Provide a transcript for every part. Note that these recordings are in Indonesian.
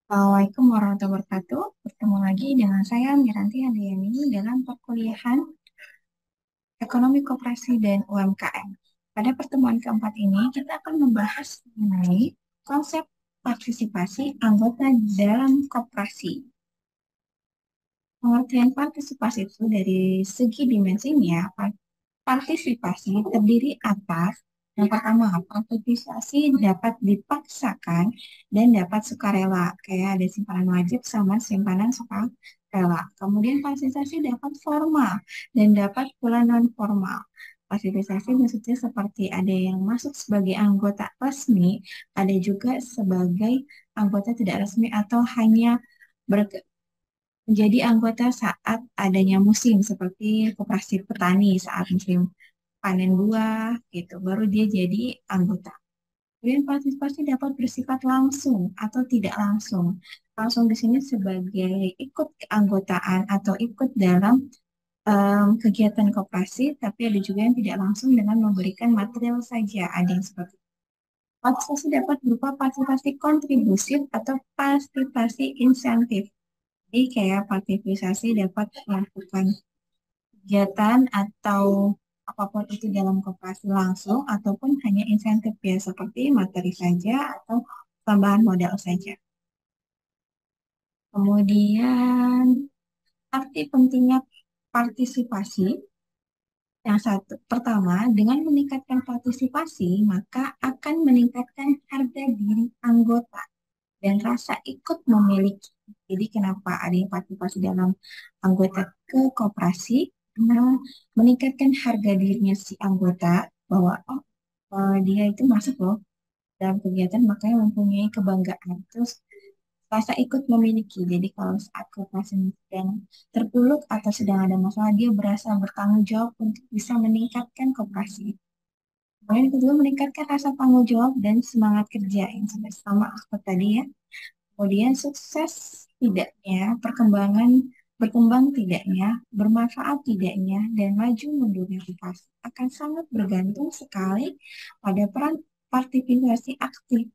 Assalamualaikum warahmatullahi wabarakatuh. Bertemu lagi dengan saya Miranti Handayani dalam perkuliahan Ekonomi Koperasi dan UMKM. Pada pertemuan keempat ini, kita akan membahas mengenai konsep partisipasi anggota dalam koperasi. Pengertian partisipasi itu dari segi dimensinya, partisipasi terdiri atas yang pertama, partisipasi dapat dipaksakan dan dapat sukarela, kayak ada simpanan wajib sama simpanan sukarela. Kemudian partisipasi dapat formal dan dapat pula non formal. Partisipasi maksudnya seperti ada yang masuk sebagai anggota resmi, ada juga sebagai anggota tidak resmi atau hanya menjadi anggota saat adanya musim seperti koperasi petani saat musim panen buah gitu baru dia jadi anggota. Kemudian partisipasi dapat bersifat langsung atau tidak langsung. Langsung di sini sebagai ikut keanggotaan atau ikut dalam kegiatan koperasi, tapi ada juga yang tidak langsung dengan memberikan material saja. Ada yang seperti itu. Partisipasi dapat berupa partisipasi kontribusif atau partisipasi insentif. Jadi kayak partisipasi dapat melakukan kegiatan atau apapun itu dalam koperasi langsung ataupun hanya insentif ya seperti materi saja atau tambahan modal saja. Kemudian arti pentingnya partisipasi yang satu, pertama, dengan meningkatkan partisipasi, maka akan meningkatkan harga diri anggota dan rasa ikut memiliki. Jadi kenapa ada partisipasi dalam anggota ke koperasi? Karena meningkatkan harga dirinya si anggota bahwa dia itu masuk loh dalam kegiatan makanya mempunyai kebanggaan. Terus rasa ikut memiliki. Jadi kalau saat koperasi sedang terpuruk atau sedang ada masalah, dia berasa bertanggung jawab untuk bisa meningkatkan koperasi. Kemudian kedua, meningkatkan rasa tanggung jawab dan semangat kerja yang sudah sama aspek tadi ya. Kemudian sukses tidaknya, berkembang tidaknya, bermanfaat tidaknya, dan maju mundurnya koperasi akan sangat bergantung sekali pada peran partisipasi aktif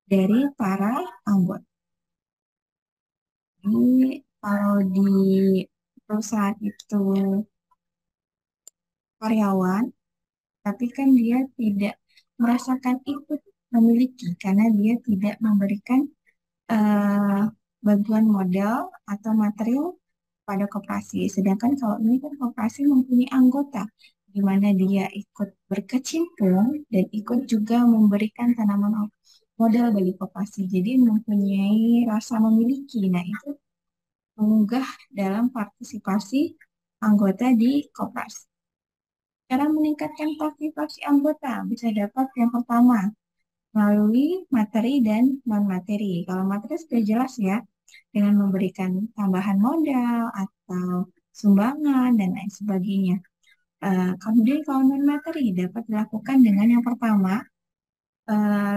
dari para anggota. Jadi kalau di perusahaan itu karyawan, tapi kan dia tidak merasakan ikut memiliki karena dia tidak memberikan eh, bantuan modal atau material pada koperasi. Sedangkan kalau ini kan koperasi mempunyai anggota, di mana dia ikut berkecimpung dan ikut juga memberikan tanaman modal bagi koperasi. Jadi mempunyai rasa memiliki. Nah, itu mengunggah dalam partisipasi anggota di koperasi. Cara meningkatkan partisipasi anggota bisa dapat yang pertama melalui materi dan non-materi. Kalau materi sudah jelas ya, dengan memberikan tambahan modal atau sumbangan dan lain sebagainya. Kemudian kalau non-materi dapat dilakukan dengan yang pertama,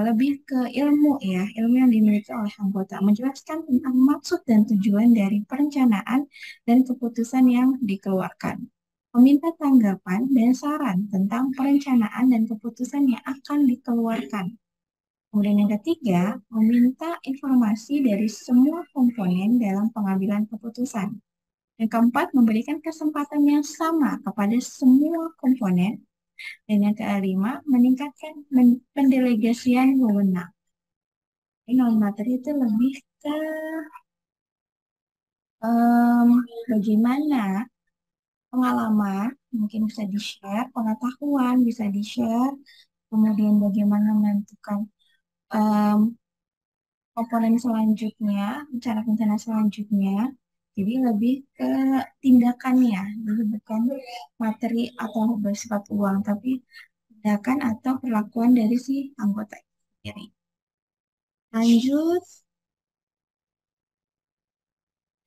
lebih ke ilmu ya, ilmu yang dimiliki oleh anggota, menjelaskan tentang maksud dan tujuan dari perencanaan dan keputusan yang dikeluarkan. Meminta tanggapan dan saran tentang perencanaan dan keputusan yang akan dikeluarkan. Kemudian yang ketiga, meminta informasi dari semua komponen dalam pengambilan keputusan. Yang keempat, memberikan kesempatan yang sama kepada semua komponen. Dan yang kelima, meningkatkan pendelegasian wewenang. Ini non materi itu lebih ke em, bagaimana pengalaman, mungkin bisa di-share, pengetahuan bisa di-share, kemudian bagaimana menentukan em, komponen selanjutnya, rencana-rencana selanjutnya. Jadi lebih ke tindakannya, jadi bukan materi atau bersifat uang, tapi tindakan atau perlakuan dari si anggota itu sendiri. Lanjut,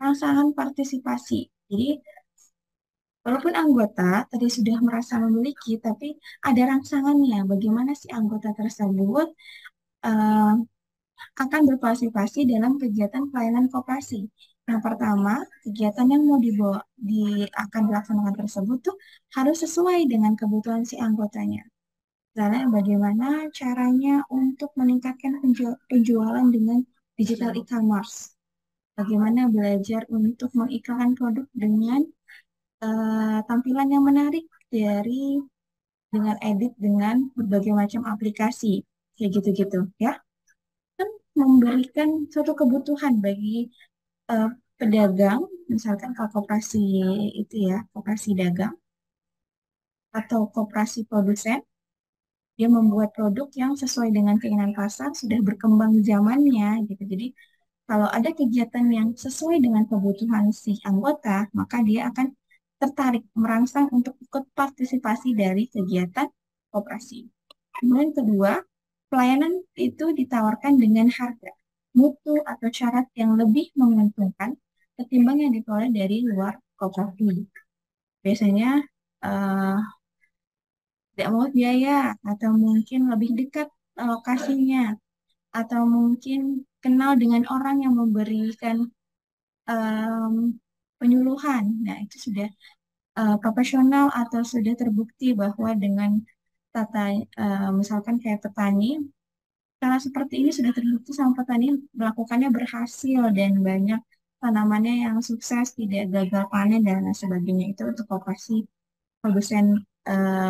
rangsangan partisipasi. Jadi, walaupun anggota tadi sudah merasa memiliki, tapi ada rangsangannya. Bagaimana si anggota tersebut eh, akan berpartisipasi dalam kegiatan pelayanan koperasi. Yang pertama, kegiatan yang mau akan dilaksanakan tersebut tuh harus sesuai dengan kebutuhan si anggotanya. Misalnya bagaimana caranya untuk meningkatkan penjualan dengan digital e-commerce. Bagaimana belajar untuk mengiklankan produk dengan tampilan yang menarik dari dengan edit dengan berbagai macam aplikasi kayak gitu-gitu ya, kan memberikan suatu kebutuhan bagi eh, pedagang, misalkan kalau koperasi itu ya, koperasi dagang atau koperasi produsen, dia membuat produk yang sesuai dengan keinginan pasar, sudah berkembang zamannya gitu. Jadi kalau ada kegiatan yang sesuai dengan kebutuhan si anggota, maka dia akan tertarik merangsang untuk ikut partisipasi dari kegiatan koperasi. Kemudian kedua, pelayanan itu ditawarkan dengan harga, mutu atau syarat yang lebih menguntungkan ketimbang yang diperoleh dari luar koperasi. Biasanya eh, tidak mau biaya atau mungkin lebih dekat lokasinya atau mungkin kenal dengan orang yang memberikan em, penyuluhan. Nah, itu sudah profesional atau sudah terbukti bahwa dengan tata misalkan kayak petani, cara seperti ini sudah terbukti sama petani melakukannya berhasil dan banyak tanamannya yang sukses, tidak gagal panen dan lain sebagainya. Itu untuk koperasi produsen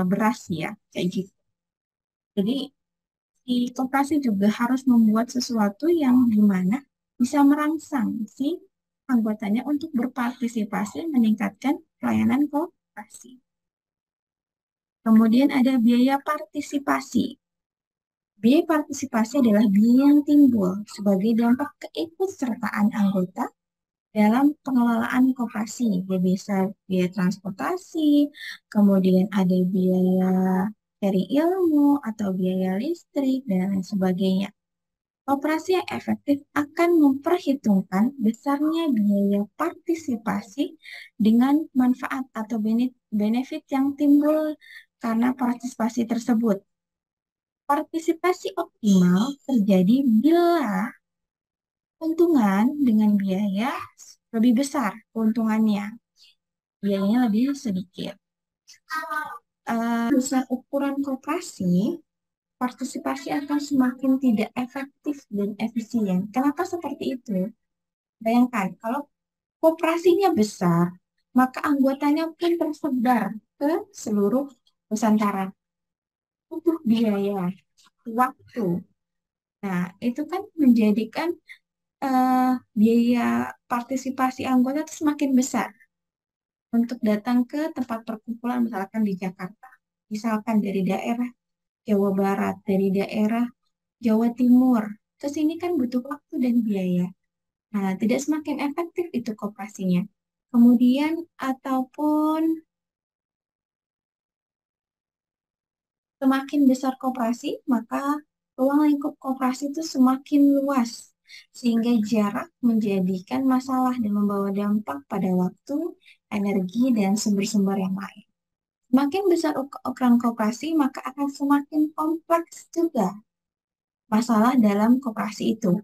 beras ya, kayak gitu. Jadi si koperasi juga harus membuat sesuatu yang dimana bisa merangsang si anggotanya untuk berpartisipasi meningkatkan pelayanan koperasi. Kemudian ada biaya partisipasi. Biaya partisipasi adalah biaya yang timbul sebagai dampak keikutsertaan anggota dalam pengelolaan koperasi. Dia bisa biaya transportasi, kemudian ada biaya cari ilmu atau biaya listrik, dan lain sebagainya. Koperasi yang efektif akan memperhitungkan besarnya biaya partisipasi dengan manfaat atau benefit yang timbul karena partisipasi tersebut. Partisipasi optimal terjadi bila keuntungan dengan biaya lebih besar keuntungannya, biayanya lebih sedikit. Besar ukuran koperasi, partisipasi akan semakin tidak efektif dan efisien. Kenapa seperti itu? Bayangkan, kalau koperasinya besar, maka anggotanya pun tersebar ke seluruh Nusantara. Butuh biaya, waktu. Nah, itu kan menjadikan eh, biaya partisipasi anggota itu semakin besar untuk datang ke tempat perkumpulan, misalkan di Jakarta. Misalkan dari daerah Jawa Barat, dari daerah Jawa Timur. Ke sini kan butuh waktu dan biaya. Nah, tidak semakin efektif itu koperasinya. Kemudian, ataupun semakin besar koperasi, maka ruang lingkup koperasi itu semakin luas, sehingga jarak menjadikan masalah dan membawa dampak pada waktu, energi, dan sumber-sumber yang lain. Semakin besar ukuran koperasi, maka akan semakin kompleks juga masalah dalam koperasi itu.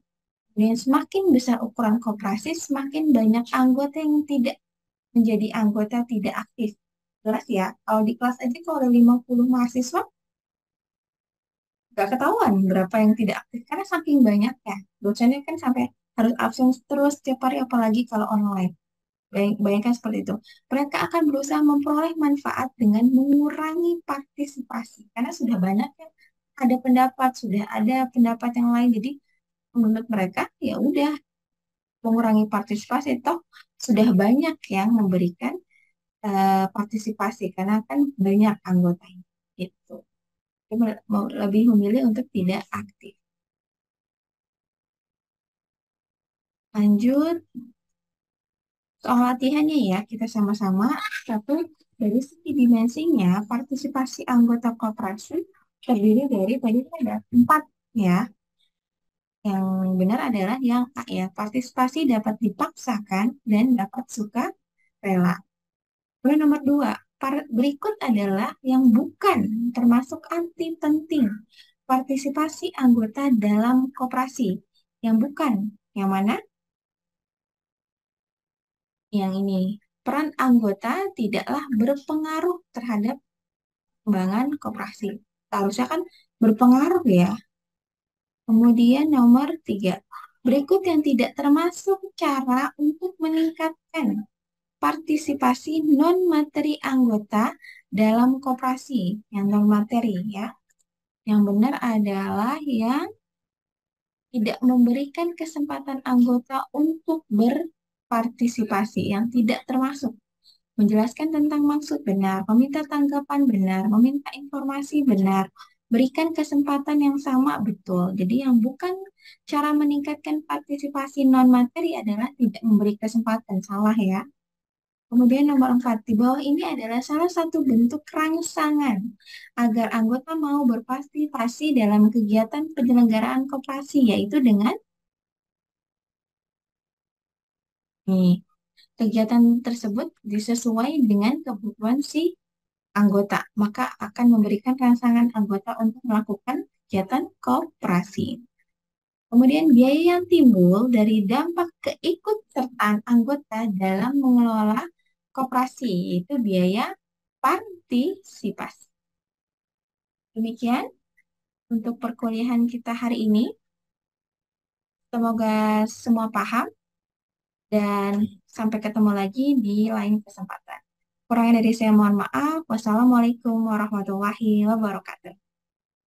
Dan semakin besar ukuran koperasi, semakin banyak anggota yang tidak menjadi anggota tidak aktif. Jelas ya, kalau di kelas aja kalau ada 50 mahasiswa, nggak ketahuan berapa yang tidak aktif. Karena saking banyaknya. Dosennya kan sampai harus absen terus setiap hari, apalagi kalau online. Bayangkan seperti itu. Mereka akan berusaha memperoleh manfaat dengan mengurangi partisipasi. Karena sudah banyak yang ada pendapat, sudah ada pendapat yang lain. Jadi menurut mereka ya udah mengurangi partisipasi. Toh sudah banyak yang memberikan partisipasi karena kan banyak anggotanya. Gitu. Dia mau lebih memilih untuk tidak aktif. Lanjut soal latihannya ya, kita sama-sama. Satu, dari segi dimensinya, partisipasi anggota koperasi terdiri dari tadi ada empat ya. Yang benar adalah yang A ya, partisipasi dapat dipaksakan dan dapat suka rela. Kemudian nomor dua, berikut adalah yang bukan termasuk anti penting partisipasi anggota dalam koperasi. Yang bukan, yang mana? Yang ini, peran anggota tidaklah berpengaruh terhadap pengembangan koperasi. Seharusnya kan berpengaruh ya. Kemudian nomor tiga, Berikut yang tidak termasuk cara untuk meningkatkan partisipasi non-materi anggota dalam koperasi. Yang non-materi ya. Yang benar adalah yang tidak memberikan kesempatan anggota untuk berpartisipasi, yang tidak termasuk menjelaskan tentang maksud benar, meminta tanggapan benar, meminta informasi benar, berikan kesempatan yang sama betul. Jadi yang bukan cara meningkatkan partisipasi non materi adalah tidak memberi kesempatan, salah ya. Kemudian nomor 4, di bawah ini adalah salah satu bentuk rangsangan agar anggota mau berpartisipasi dalam kegiatan penyelenggaraan koperasi, yaitu dengan nih, kegiatan tersebut disesuai dengan kebutuhan si anggota, maka akan memberikan rangsangan anggota untuk melakukan kegiatan koperasi. Kemudian biaya yang timbul dari dampak keikutsertaan anggota dalam mengelola koperasi, yaitu biaya partisipasi. Demikian untuk perkuliahan kita hari ini. Semoga semua paham dan sampai ketemu lagi di lain kesempatan. Kurangnya dari saya mohon maaf. Wassalamualaikum warahmatullahi wabarakatuh.